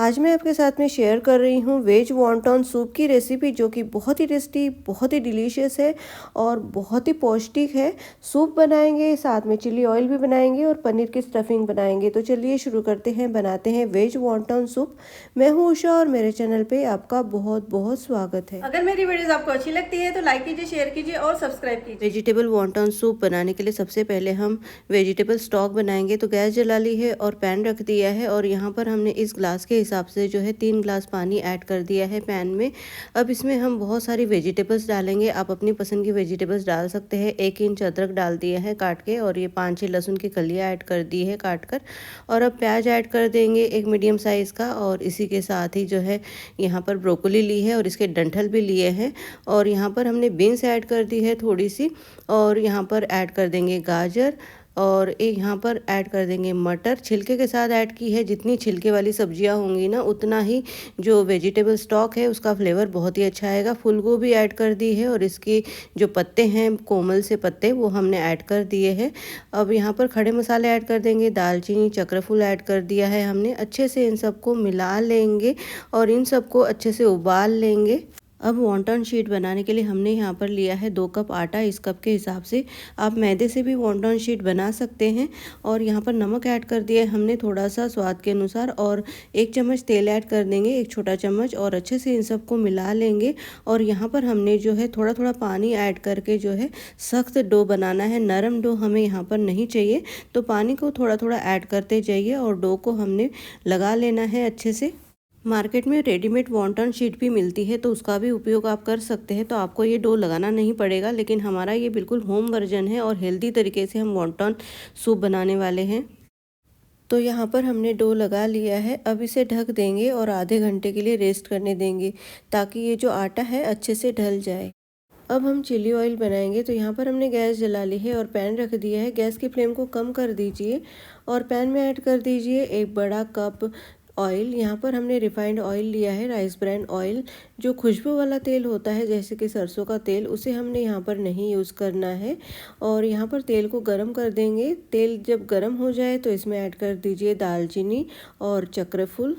आज मैं आपके साथ में शेयर कर रही हूँ वेज वॉन्टन सूप की रेसिपी, जो कि बहुत ही टेस्टी, बहुत ही डिलीशियस है और बहुत ही पौष्टिक है। सूप बनाएंगे, साथ में चिली ऑयल भी बनाएंगे और पनीर की स्टफिंग बनाएंगे। तो चलिए शुरू करते हैं, बनाते हैं वेज वॉन्टन सूप। मैं हूँ उषा और मेरे चैनल पे आपका बहुत बहुत स्वागत है। अगर मेरी वीडियोस आपको अच्छी लगती है तो लाइक कीजिए, शेयर कीजिए और सब्सक्राइब कीजिए। वेजिटेबल वॉन्टन सूप बनाने के लिए सबसे पहले हम वेजिटेबल स्टॉक बनाएंगे। तो गैस जला ली है और पैन रख दिया है और यहाँ पर हमने इस ग्लास के हिसाब से जो है 3 ग्लास पानी ऐड कर दिया है पैन में। अब इसमें हम बहुत सारी वेजिटेबल्स डालेंगे। आप अपनी पसंद की वेजिटेबल्स डाल सकते हैं। 1 इंच अदरक डाल दिया है काट के और ये 5-6 लहसुन की कलियाँ ऐड कर दी है काट कर। और अब प्याज ऐड कर देंगे एक मीडियम साइज़ का, और इसी के साथ ही जो है यहाँ पर ब्रोकली ली है और इसके डंठल भी लिए हैं। और यहाँ पर हमने बीन्स ऐड कर दी है थोड़ी सी, और यहाँ पर ऐड कर देंगे गाजर, और एक यहाँ पर ऐड कर देंगे मटर। छिलके के साथ ऐड की है। जितनी छिलके वाली सब्जियां होंगी ना, उतना ही जो वेजिटेबल स्टॉक है उसका फ्लेवर बहुत ही अच्छा आएगा। फूल गोभी ऐड कर दी है और इसकी जो पत्ते हैं, कोमल से पत्ते, वो हमने ऐड कर दिए हैं। अब यहाँ पर खड़े मसाले ऐड कर देंगे। दालचीनी, चक्रफूल ऐड कर दिया है हमने। अच्छे से इन सबको मिला लेंगे और इन सबको अच्छे से उबाल लेंगे। अब वॉन्टन शीट बनाने के लिए हमने यहाँ पर लिया है 2 कप आटा। इस कप के हिसाब से आप मैदे से भी वॉन्टन शीट बना सकते हैं। और यहाँ पर नमक ऐड कर दिया है हमने थोड़ा सा स्वाद के अनुसार, और 1 चम्मच तेल ऐड कर देंगे, 1 छोटा चम्मच, और अच्छे से इन सबको मिला लेंगे। और यहाँ पर हमने जो है थोड़ा थोड़ा पानी ऐड करके जो है सख्त डो बनाना है। नरम डो हमें यहाँ पर नहीं चाहिए, तो पानी को थोड़ा थोड़ा ऐड करते जाइए और डो को हमने लगा लेना है अच्छे से। मार्केट में रेडीमेड वॉन्टन शीट भी मिलती है, तो उसका भी उपयोग आप कर सकते हैं। तो आपको ये डो लगाना नहीं पड़ेगा, लेकिन हमारा ये बिल्कुल होम वर्जन है और हेल्दी तरीके से हम वॉन्टन सूप बनाने वाले हैं। तो यहाँ पर हमने डो लगा लिया है। अब इसे ढक देंगे और आधे घंटे के लिए रेस्ट करने देंगे, ताकि ये जो आटा है अच्छे से ढल जाए। अब हम चिली ऑयल बनाएंगे। तो यहाँ पर हमने गैस जला ली है और पैन रख दिया है। गैस की फ्लेम को कम कर दीजिए और पैन में ऐड कर दीजिए 1 बड़ा कप ऑयल। यहाँ पर हमने रिफाइंड ऑयल लिया है, राइस ब्रांड ऑयल। जो खुशबू वाला तेल होता है, जैसे कि सरसों का तेल, उसे हमने यहाँ पर नहीं यूज़ करना है। और यहाँ पर तेल को गरम कर देंगे। तेल जब गरम हो जाए तो इसमें ऐड कर दीजिए दालचीनी और चक्रफूल।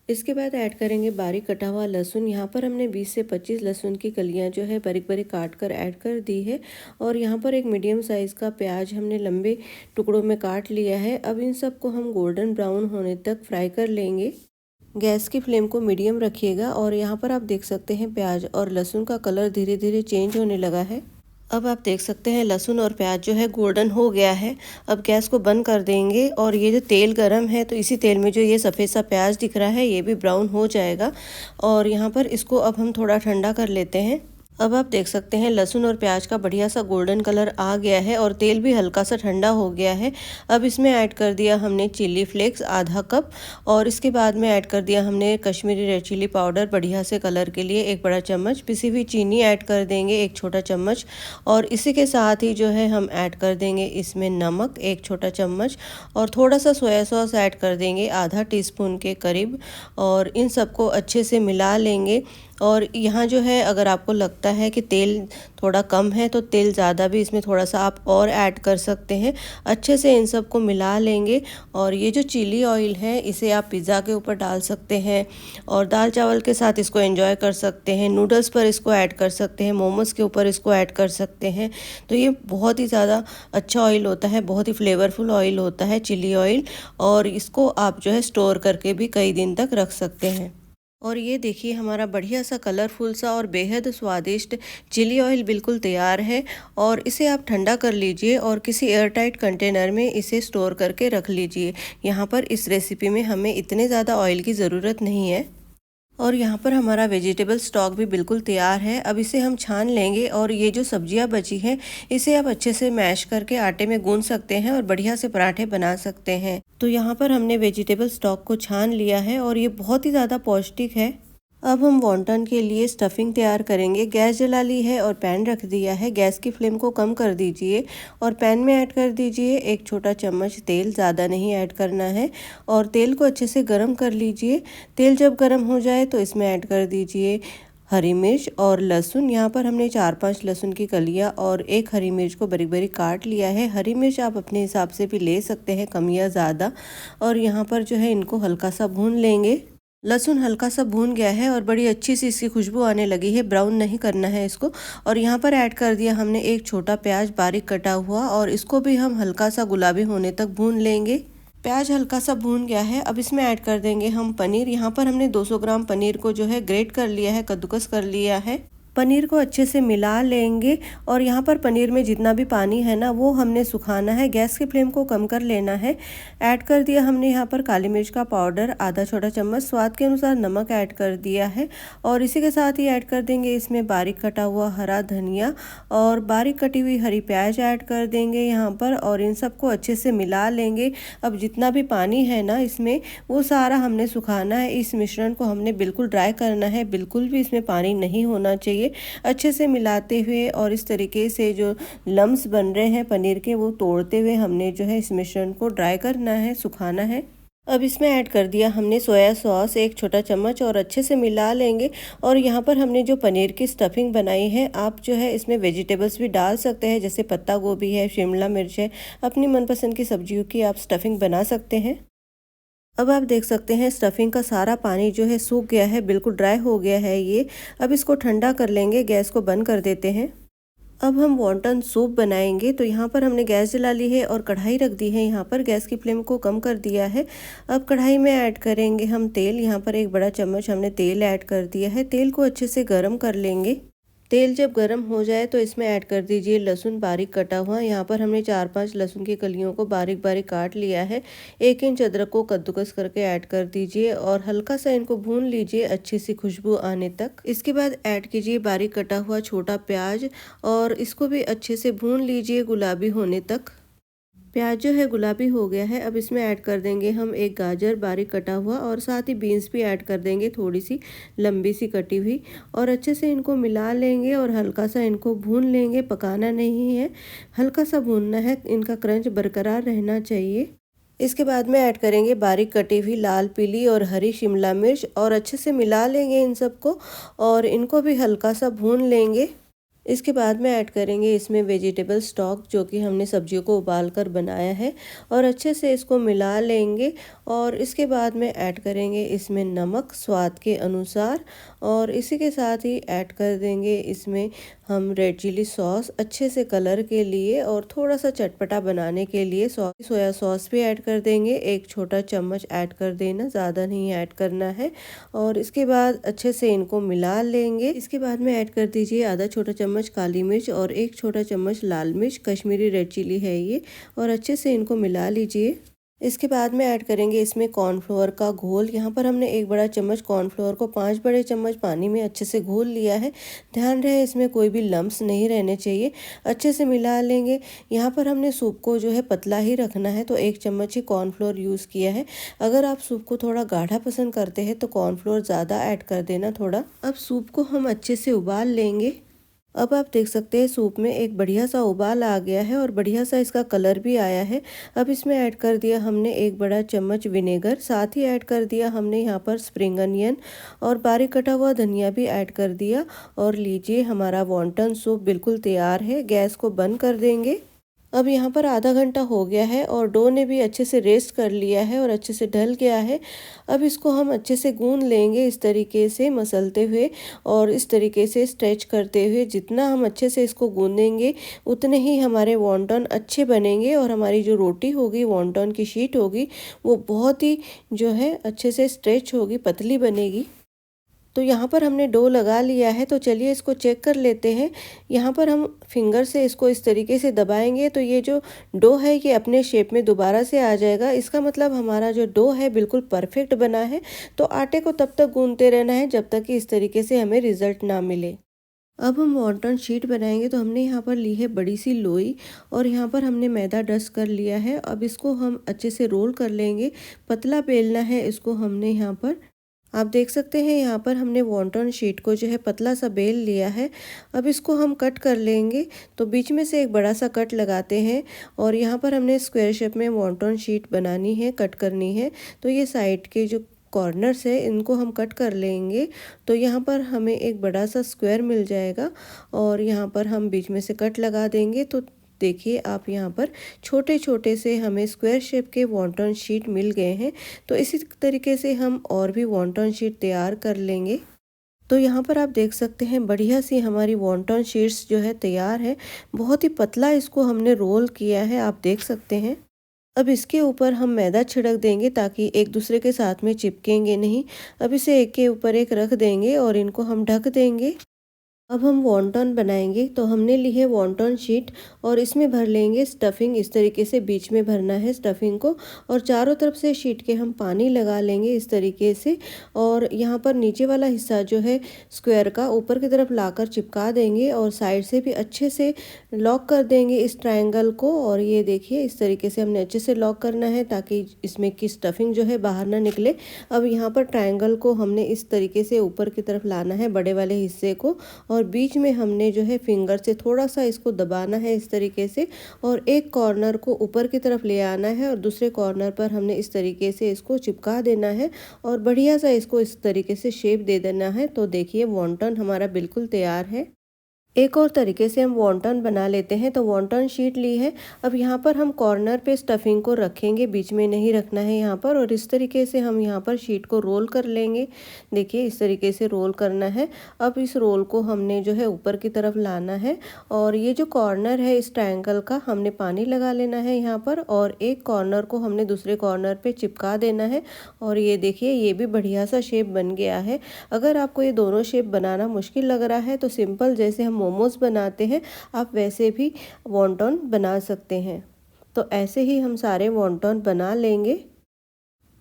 इसके बाद ऐड करेंगे बारीक कटा हुआ लहसुन। यहाँ पर हमने 20 से 25 लहसुन की कलियाँ जो है बारीक बारीक काट कर ऐड कर दी है। और यहाँ पर एक मीडियम साइज़ का प्याज हमने लंबे टुकड़ों में काट लिया है। अब इन सबको हम गोल्डन ब्राउन होने तक फ्राई कर लेंगे। गैस की फ्लेम को मीडियम रखिएगा। और यहाँ पर आप देख सकते हैं प्याज और लहसुन का कलर धीरे धीरे चेंज होने लगा है। अब आप देख सकते हैं लहसुन और प्याज जो है गोल्डन हो गया है। अब गैस को बंद कर देंगे और ये जो तेल गरम है, तो इसी तेल में जो ये सफ़ेद सा प्याज दिख रहा है, ये भी ब्राउन हो जाएगा। और यहाँ पर इसको अब हम थोड़ा ठंडा कर लेते हैं। अब आप देख सकते हैं लहसुन और प्याज का बढ़िया सा गोल्डन कलर आ गया है और तेल भी हल्का सा ठंडा हो गया है। अब इसमें ऐड कर दिया हमने चिली फ्लेक्स आधा कप, और इसके बाद में ऐड कर दिया हमने कश्मीरी रेड चिली पाउडर बढ़िया से कलर के लिए 1 बड़ा चम्मच। पिसी हुई चीनी ऐड कर देंगे 1 छोटा चम्मच। और इसी के साथ ही जो है हम ऐड कर देंगे इसमें नमक 1 छोटा चम्मच, और थोड़ा सा सोया सॉस ऐड कर देंगे आधा टीस्पून के करीब। और इन सबको अच्छे से मिला लेंगे। और यहाँ जो है, अगर आपको लगता है कि तेल थोड़ा कम है, तो तेल ज़्यादा भी इसमें थोड़ा सा आप और ऐड कर सकते हैं। अच्छे से इन सबको मिला लेंगे। और ये जो चिली ऑयल है, इसे आप पिज़्ज़ा के ऊपर डाल सकते हैं और दाल चावल के साथ इसको एंजॉय कर सकते हैं। नूडल्स पर इसको ऐड कर सकते हैं, मोमोज़ के ऊपर इसको ऐड कर सकते हैं। तो ये बहुत ही ज़्यादा अच्छा ऑयल होता है, बहुत ही फ्लेवरफुल ऑयल होता है चिली ऑयल। और इसको आप जो है स्टोर करके भी कई दिन तक रख सकते हैं। और ये देखिए हमारा बढ़िया सा कलरफुल सा और बेहद स्वादिष्ट चिली ऑयल बिल्कुल तैयार है। और इसे आप ठंडा कर लीजिए और किसी एयरटाइट कंटेनर में इसे स्टोर करके रख लीजिए। यहाँ पर इस रेसिपी में हमें इतने ज़्यादा ऑयल की ज़रूरत नहीं है। और यहाँ पर हमारा वेजिटेबल स्टॉक भी बिल्कुल तैयार है। अब इसे हम छान लेंगे और ये जो सब्जियाँ बची हैं, इसे आप अच्छे से मैश करके आटे में गूंद सकते हैं और बढ़िया से पराठे बना सकते हैं। तो यहाँ पर हमने वेजिटेबल स्टॉक को छान लिया है और ये बहुत ही ज़्यादा पौष्टिक है। अब हम वॉन्टन के लिए स्टफिंग तैयार करेंगे। गैस जला ली है और पैन रख दिया है। गैस की फ्लेम को कम कर दीजिए और पैन में ऐड कर दीजिए 1 छोटा चम्मच तेल, ज़्यादा नहीं ऐड करना है। और तेल को अच्छे से गरम कर लीजिए। तेल जब गरम हो जाए तो इसमें ऐड कर दीजिए हरी मिर्च और लहसुन। यहाँ पर हमने 4-5 लहसुन की कलियाँ और 1 हरी मिर्च को बारीक बारीक काट लिया है। हरी मिर्च आप अपने हिसाब से भी ले सकते हैं, कम या ज़्यादा। और यहाँ पर जो है इनको हल्का सा भून लेंगे। लहसुन हल्का सा भून गया है और बड़ी अच्छी सी इसकी खुशबू आने लगी है। ब्राउन नहीं करना है इसको। और यहाँ पर ऐड कर दिया हमने एक छोटा प्याज बारीक कटा हुआ, और इसको भी हम हल्का सा गुलाबी होने तक भून लेंगे। प्याज हल्का सा भून गया है, अब इसमें ऐड कर देंगे हम पनीर। यहाँ पर हमने 200 ग्राम पनीर को जो है ग्रेट कर लिया है, कद्दूकस कर लिया है। पनीर को अच्छे से मिला लेंगे, और यहाँ पर पनीर में जितना भी पानी है ना वो हमने सुखाना है। गैस की फ्लेम को कम कर लेना है। ऐड कर दिया हमने यहाँ पर काली मिर्च का पाउडर आधा छोटा चम्मच, स्वाद के अनुसार नमक ऐड कर दिया है। और इसी के साथ ही ऐड कर देंगे इसमें बारीक कटा हुआ हरा धनिया और बारीक कटी हुई हरी प्याज ऐड कर देंगे यहाँ पर, और इन सबको अच्छे से मिला लेंगे। अब जितना भी पानी है ना इसमें वो सारा हमने सुखाना है। इस मिश्रण को हमने बिल्कुल ड्राई करना है, बिल्कुल भी इसमें पानी नहीं होना चाहिए। अच्छे से मिलाते हुए और इस तरीके से जो लम्स बन रहे हैं पनीर के वो तोड़ते हुए हमने जो है इस मिश्रण को ड्राई करना है, सुखाना है। अब इसमें ऐड कर दिया हमने सोया सॉस एक छोटा चम्मच, और अच्छे से मिला लेंगे। और यहाँ पर हमने जो पनीर की स्टफिंग बनाई है, आप जो है इसमें वेजिटेबल्स भी डाल सकते हैं, जैसे पत्ता गोभी है, शिमला मिर्च है, अपनी मनपसंद की सब्जियों की आप स्टफिंग बना सकते हैं। अब आप देख सकते हैं स्टफिंग का सारा पानी जो है सूख गया है, बिल्कुल ड्राई हो गया है ये। अब इसको ठंडा कर लेंगे, गैस को बंद कर देते हैं। अब हम वॉन्टन सूप बनाएंगे, तो यहाँ पर हमने गैस जला ली है और कढ़ाई रख दी है। यहाँ पर गैस की फ्लेम को कम कर दिया है। अब कढ़ाई में ऐड करेंगे हम तेल। यहाँ पर एक बड़ा चम्मच हमने तेल ऐड कर दिया है। तेल को अच्छे से गर्म कर लेंगे। तेल जब गर्म हो जाए तो इसमें ऐड कर दीजिए लहसुन बारीक कटा हुआ। यहाँ पर हमने 4-5 लहसुन की कलियों को बारीक बारीक काट लिया है। 1 इंच अदरक को कद्दूकस करके ऐड कर दीजिए, और हल्का सा इनको भून लीजिए अच्छी सी खुशबू आने तक। इसके बाद ऐड कीजिए बारीक कटा हुआ छोटा प्याज, और इसको भी अच्छे से भून लीजिए गुलाबी होने तक। प्याज जो है गुलाबी हो गया है। अब इसमें ऐड कर देंगे हम एक गाजर बारीक कटा हुआ, और साथ ही बीन्स भी ऐड कर देंगे थोड़ी सी लंबी सी कटी हुई, और अच्छे से इनको मिला लेंगे और हल्का सा इनको भून लेंगे। पकाना नहीं है, हल्का सा भूनना है, इनका क्रंच बरकरार रहना चाहिए। इसके बाद में ऐड करेंगे बारीक कटी हुई लाल पीली और हरी शिमला मिर्च, और अच्छे से मिला लेंगे इन सबको, और इनको भी हल्का सा भून लेंगे। इसके बाद में ऐड करेंगे इसमें वेजिटेबल स्टॉक, जो कि हमने सब्जियों को उबाल कर बनाया है, और अच्छे से इसको मिला लेंगे। और इसके बाद में ऐड करेंगे इसमें नमक स्वाद के अनुसार, और इसी के साथ ही ऐड कर देंगे इसमें हम रेड चिली सॉस अच्छे से कलर के लिए, और थोड़ा सा चटपटा बनाने के लिए सोया सॉस भी ऐड कर देंगे। एक छोटा चम्मच ऐड कर देना, ज़्यादा नहीं ऐड करना है। और इसके बाद अच्छे से इनको मिला लेंगे। इसके बाद में ऐड कर दीजिए आधा छोटा चम्मच काली मिर्च और एक छोटा चम्मच लाल मिर्च, कश्मीरी रेड चिली है ये, और अच्छे से इनको मिला लीजिए। इसके बाद में ऐड करेंगे इसमें कॉर्नफ्लोर का घोल। यहाँ पर हमने एक बड़ा चम्मच कॉर्नफ्लोर को 5 बड़े चम्मच पानी में अच्छे से घोल लिया है। ध्यान रहे इसमें कोई भी लम्स नहीं रहने चाहिए। अच्छे से मिला लेंगे। यहाँ पर हमने सूप को जो है पतला ही रखना है, तो 1 चम्मच ही कॉर्नफ्लोर यूज़ किया है। अगर आप सूप को थोड़ा गाढ़ा पसंद करते हैं तो कॉर्नफ्लोर ज़्यादा ऐड कर देना थोड़ा। अब सूप को हम अच्छे से उबाल लेंगे। अब आप देख सकते हैं सूप में एक बढ़िया सा उबाल आ गया है, और बढ़िया सा इसका कलर भी आया है। अब इसमें ऐड कर दिया हमने एक बड़ा चम्मच विनेगर, साथ ही ऐड कर दिया हमने यहाँ पर स्प्रिंग अनियन, और बारीक कटा हुआ धनिया भी ऐड कर दिया। और लीजिए हमारा वॉन्टन सूप बिल्कुल तैयार है। गैस को बंद कर देंगे। अब यहाँ पर आधा घंटा हो गया है, और डो ने भी अच्छे से रेस्ट कर लिया है और अच्छे से ढल गया है। अब इसको हम अच्छे से गूंद लेंगे, इस तरीके से मसलते हुए और इस तरीके से स्ट्रेच करते हुए। जितना हम अच्छे से इसको गूंदेंगे उतने ही हमारे वॉन्टन अच्छे बनेंगे, और हमारी जो रोटी होगी वॉन्टन की शीट होगी वो बहुत ही जो है अच्छे से स्ट्रेच होगी, पतली बनेगी। तो यहाँ पर हमने डो लगा लिया है, तो चलिए इसको चेक कर लेते हैं। यहाँ पर हम फिंगर से इसको इस तरीके से दबाएंगे तो ये जो डो है ये अपने शेप में दोबारा से आ जाएगा। इसका मतलब हमारा जो डो है बिल्कुल परफेक्ट बना है। तो आटे को तब तक गूंथते रहना है जब तक कि इस तरीके से हमें रिजल्ट ना मिले। अब हम वॉन्टन शीट बनाएंगे, तो हमने यहाँ पर ली है बड़ी सी लोई, और यहाँ पर हमने मैदा डस्ट कर लिया है। अब इसको हम अच्छे से रोल कर लेंगे। पतला बेलना है इसको हमने यहाँ पर। आप देख सकते हैं यहाँ पर हमने वॉन्टन शीट को जो है पतला सा बेल लिया है। अब इसको हम कट कर लेंगे, तो बीच में से एक बड़ा सा कट लगाते हैं, और यहाँ पर हमने स्क्वायर शेप में वॉन्टन शीट बनानी है, कट करनी है। तो ये साइड के जो कॉर्नर्स है इनको हम कट कर लेंगे। तो यहाँ पर हमें एक बड़ा सा स्क्वायर मिल जाएगा, और यहाँ पर हम बीच में से कट लगा देंगे। तो देखिए आप यहाँ पर छोटे छोटे से हमें स्क्वायर शेप के वॉन्टन शीट मिल गए हैं। तो इसी तरीके से हम और भी वॉन्टन शीट तैयार कर लेंगे। तो यहाँ पर आप देख सकते हैं बढ़िया सी हमारी वॉन्टन शीट्स जो है तैयार है। बहुत ही पतला इसको हमने रोल किया है, आप देख सकते हैं। अब इसके ऊपर हम मैदा छिड़क देंगे ताकि एक दूसरे के साथ में चिपकेंगे नहीं। अब इसे एक के ऊपर एक रख देंगे और इनको हम ढक देंगे। अब हम वॉन्टन बनाएंगे। तो हमने ली है वॉन्टन शीट और इसमें भर लेंगे स्टफिंग। इस तरीके से बीच में भरना है स्टफिंग को और चारों तरफ से शीट के हम पानी लगा लेंगे इस तरीके से। और यहाँ पर नीचे वाला हिस्सा जो है स्क्वायर का ऊपर की तरफ लाकर चिपका देंगे और साइड से भी अच्छे से लॉक कर देंगे इस ट्रायंगल को। और ये देखिए इस तरीके से हमने अच्छे से लॉक करना है ताकि इसमें की स्टफिंग जो है बाहर ना निकले। अब यहाँ पर ट्रायंगल को हमने इस तरीके से ऊपर की तरफ लाना है, बड़े वाले हिस्से को, और बीच में हमने जो है फिंगर से थोड़ा सा इसको दबाना है इस तरीके से और एक कॉर्नर को ऊपर की तरफ ले आना है और दूसरे कॉर्नर पर हमने इस तरीके से इसको चिपका देना है और बढ़िया सा इसको इस तरीके से शेप दे देना है। तो देखिए वॉन्टन हमारा बिल्कुल तैयार है। एक और तरीके से हम वॉन्टन बना लेते हैं। तो वॉन्टन शीट ली है। अब यहाँ पर हम कॉर्नर पे स्टफिंग को रखेंगे, बीच में नहीं रखना है यहाँ पर। और इस तरीके से हम यहाँ पर शीट को रोल कर लेंगे। देखिए इस तरीके से रोल करना है। अब इस रोल को हमने जो है ऊपर की तरफ लाना है और ये जो कॉर्नर है इस ट्रायंगल का हमने पानी लगा लेना है यहाँ पर और एक कॉर्नर को हमने दूसरे कॉर्नर पे चिपका देना है। और ये देखिए ये भी बढ़िया सा शेप बन गया है। अगर आपको ये दोनों शेप बनाना मुश्किल लग रहा है तो सिंपल जैसे हम मोमोज बनाते हैं आप वैसे भी वॉन्टन बना सकते हैं। तो ऐसे ही हम सारे वॉन्टन बना लेंगे।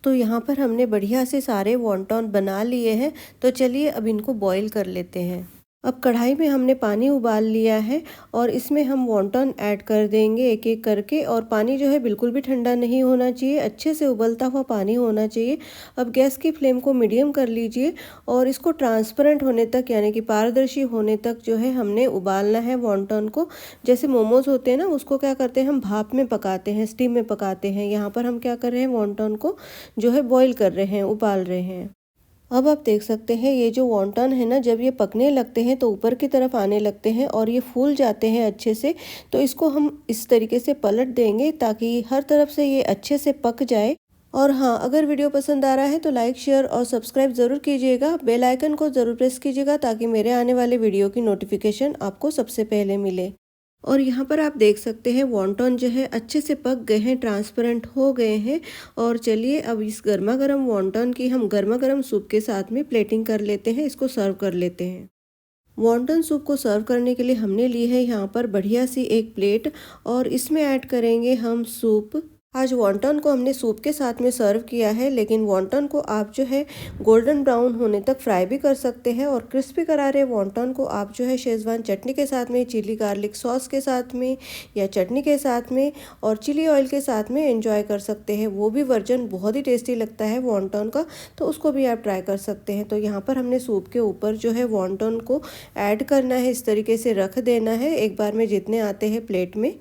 तो यहाँ पर हमने बढ़िया से सारे वॉन्टन बना लिए हैं। तो चलिए अब इनको बॉईल कर लेते हैं। अब कढ़ाई में हमने पानी उबाल लिया है और इसमें हम वॉन्टन ऐड कर देंगे एक एक करके। और पानी जो है बिल्कुल भी ठंडा नहीं होना चाहिए, अच्छे से उबलता हुआ पानी होना चाहिए। अब गैस की फ्लेम को मीडियम कर लीजिए और इसको ट्रांसपेरेंट होने तक यानी कि पारदर्शी होने तक जो है हमने उबालना है वॉन्टन को। जैसे मोमोज होते हैं ना, उसको क्या करते हैं हम भाप में पकाते हैं, स्टीम में पकाते हैं। यहाँ पर हम क्या कर रहे हैं, वॉन्टन को जो है बॉईल कर रहे हैं, उबाल रहे हैं। अब आप देख सकते हैं ये जो वॉन्टन है ना, जब ये पकने लगते हैं तो ऊपर की तरफ आने लगते हैं और ये फूल जाते हैं अच्छे से। तो इसको हम इस तरीके से पलट देंगे ताकि हर तरफ से ये अच्छे से पक जाए। और हाँ, अगर वीडियो पसंद आ रहा है तो लाइक शेयर और सब्सक्राइब ज़रूर कीजिएगा। बेल आइकन को ज़रूर प्रेस कीजिएगा ताकि मेरे आने वाले वीडियो की नोटिफिकेशन आपको सबसे पहले मिले। और यहाँ पर आप देख सकते हैं वॉन्टन जो है अच्छे से पक गए हैं, ट्रांसपेरेंट हो गए हैं। और चलिए अब इस गर्मा गर्म वॉन्टन की हम गर्मा गर्म सूप के साथ में प्लेटिंग कर लेते हैं, इसको सर्व कर लेते हैं। वॉन्टन सूप को सर्व करने के लिए हमने ली है यहाँ पर बढ़िया सी एक प्लेट और इसमें ऐड करेंगे हम सूप। आज वॉन्टन को हमने सूप के साथ में सर्व किया है, लेकिन वॉन्टन को आप जो है गोल्डन ब्राउन होने तक फ्राई भी कर सकते हैं। और क्रिस्पी करारे वॉन्टन को आप जो है शेजवान चटनी के साथ में, चिली गार्लिक सॉस के साथ में या चटनी के साथ में और चिली ऑयल के साथ में एंजॉय कर सकते हैं। वो भी वर्जन बहुत ही टेस्टी लगता है वॉन्टन का, तो उसको भी आप ट्राई कर सकते हैं। तो यहाँ पर हमने सूप के ऊपर जो है वॉन्टन को ऐड करना है, इस तरीके से रख देना है एक बार में जितने आते हैं प्लेट में।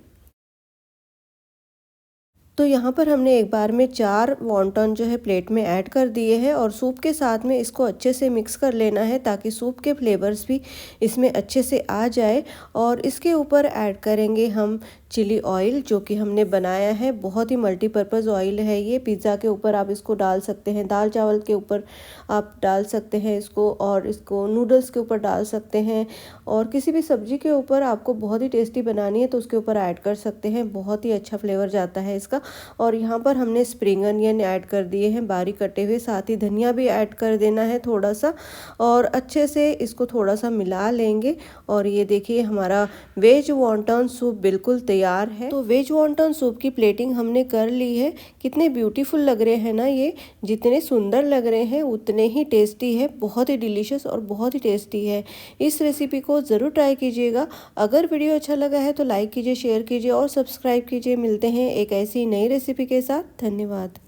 तो यहाँ पर हमने एक बार में 4 वॉन्टन जो है प्लेट में ऐड कर दिए हैं और सूप के साथ में इसको अच्छे से मिक्स कर लेना है ताकि सूप के फ्लेवर्स भी इसमें अच्छे से आ जाए। और इसके ऊपर ऐड करेंगे हम चिली ऑयल जो कि हमने बनाया है। बहुत ही मल्टीपर्पज़ ऑयल है ये। पिज़्ज़ा के ऊपर आप इसको डाल सकते हैं, दाल चावल के ऊपर आप डाल सकते हैं इसको, और इसको नूडल्स के ऊपर डाल सकते हैं और किसी भी सब्ज़ी के ऊपर आपको बहुत ही टेस्टी बनानी है तो उसके ऊपर ऐड कर सकते हैं। बहुत ही अच्छा फ्लेवर जाता है इसका। और यहाँ पर हमने स्प्रिंग अनियन ऐड कर दिए हैं बारीक कटे हुए, साथ ही धनिया भी ऐड कर देना है थोड़ा सा और अच्छे से इसको थोड़ा सा मिला लेंगे। और ये देखिए हमारा वेज वॉन्टन सूप बिल्कुल तैयार है। तो वेज वॉन्टन सूप की प्लेटिंग हमने कर ली है। कितने ब्यूटीफुल लग रहे हैं ना ये, जितने सुंदर लग रहे हैं उतने ही टेस्टी है। बहुत ही डिलीशियस और बहुत ही टेस्टी है। इस रेसिपी को ज़रूर ट्राई कीजिएगा। अगर वीडियो अच्छा लगा है तो लाइक कीजिए, शेयर कीजिए और सब्सक्राइब कीजिए। मिलते हैं एक ऐसी नई रेसिपी के साथ। धन्यवाद।